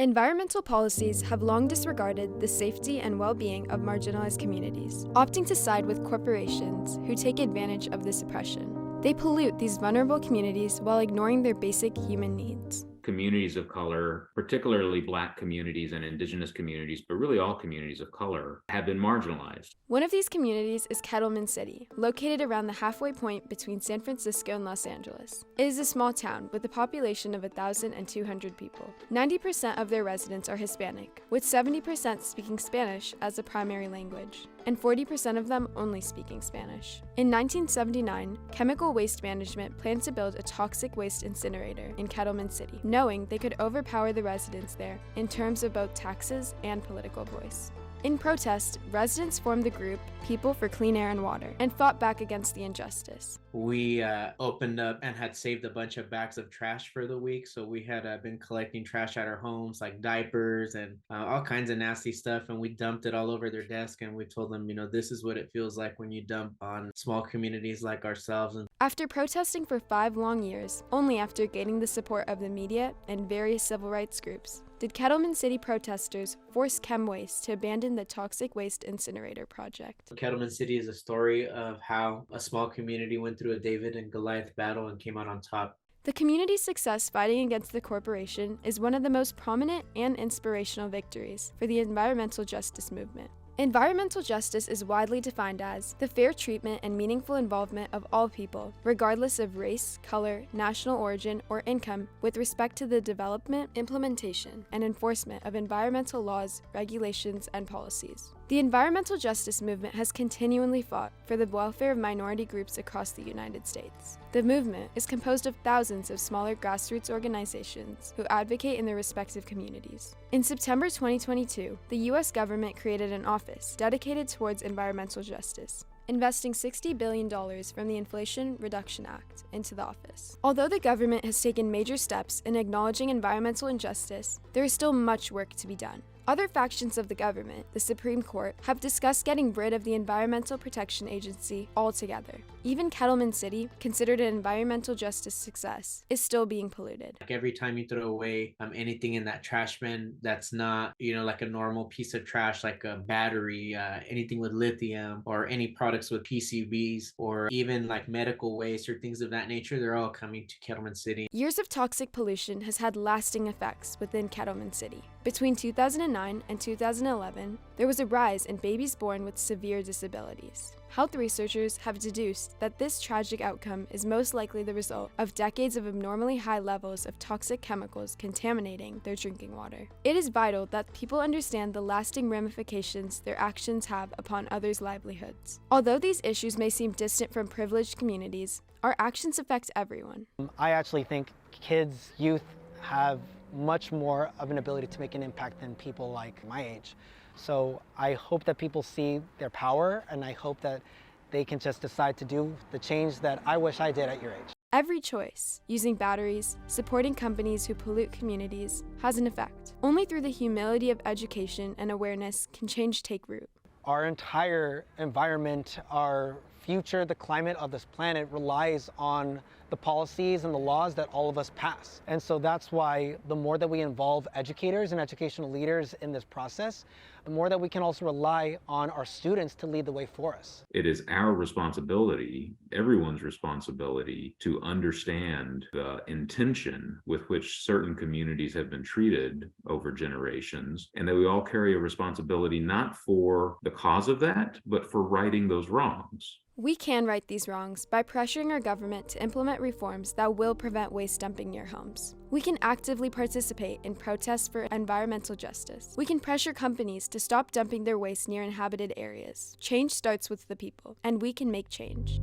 Environmental policies have long disregarded the safety and well-being of marginalized communities, opting to side with corporations who take advantage of this oppression. They pollute these vulnerable communities while ignoring their basic human needs. Communities of color, particularly Black communities and Indigenous communities, but really all communities of color, have been marginalized. One of these communities is Kettleman City, located around the halfway point between San Francisco and Los Angeles. It is a small town with a population of 1,200 people. 90% of their residents are Hispanic, with 70% speaking Spanish as a primary language, and 40% of them only speaking Spanish. In 1979, Chemical Waste Management planned to build a toxic waste incinerator in Kettleman City, knowing they could overpower the residents there in terms of both taxes and political voice. In protest, residents formed the group People for Clean Air and Water and fought back against the injustice. We opened up and had saved a bunch of bags of trash for the week. So we had been collecting trash at our homes, like diapers and all kinds of nasty stuff. And we dumped it all over their desk. And we told them, this is what it feels like when you dump on small communities like ourselves. After protesting for 5 long years, only after gaining the support of the media and various civil rights groups, did Kettleman City protesters force ChemWaste to abandon the toxic waste incinerator project. Kettleman City is a story of how a small community went through a David and Goliath battle and came out on top. The community's success fighting against the corporation is one of the most prominent and inspirational victories for the environmental justice movement. Environmental justice is widely defined as the fair treatment and meaningful involvement of all people, regardless of race, color, national origin, or income, with respect to the development, implementation, and enforcement of environmental laws, regulations, and policies. The environmental justice movement has continually fought for the welfare of minority groups across the United States. The movement is composed of thousands of smaller grassroots organizations who advocate in their respective communities. In September 2022, the U.S. government created an office dedicated towards environmental justice, investing $60 billion from the Inflation Reduction Act into the office. Although the government has taken major steps in acknowledging environmental injustice, there is still much work to be done. Other factions of the government, the Supreme Court, have discussed getting rid of the Environmental Protection Agency altogether. Even Kettleman City, considered an environmental justice success, is still being polluted. Like every time you throw away anything in that trash bin that's not, like a normal piece of trash, like a battery, anything with lithium, or any products with PCBs, or even like medical waste or things of that nature, they're all coming to Kettleman City. Years of toxic pollution has had lasting effects within Kettleman City. Between 2009 and 2011, there was a rise in babies born with severe disabilities. Health researchers have deduced that this tragic outcome is most likely the result of decades of abnormally high levels of toxic chemicals contaminating their drinking water. It is vital that people understand the lasting ramifications their actions have upon others' livelihoods. Although these issues may seem distant from privileged communities, our actions affect everyone. I actually think kids, youth, have much more of an ability to make an impact than people like my age. So I hope that people see their power, and I hope that they can just decide to do the change that I wish I did at your age. Every choice, using batteries, supporting companies who pollute communities, has an effect. Only through the humility of education and awareness can change take root. Our entire environment, our future, the climate of this planet relies on the policies and the laws that all of us pass. And so that's why the more that we involve educators and educational leaders in this process, the more that we can also rely on our students to lead the way for us. It is our responsibility, everyone's responsibility, to understand the intention with which certain communities have been treated over generations, and that we all carry a responsibility not for the cause of that, but for righting those wrongs. We can right these wrongs by pressuring our government to implement reforms that will prevent waste dumping near homes. We can actively participate in protests for environmental justice. We can pressure companies to stop dumping their waste near inhabited areas. Change starts with the people, and we can make change.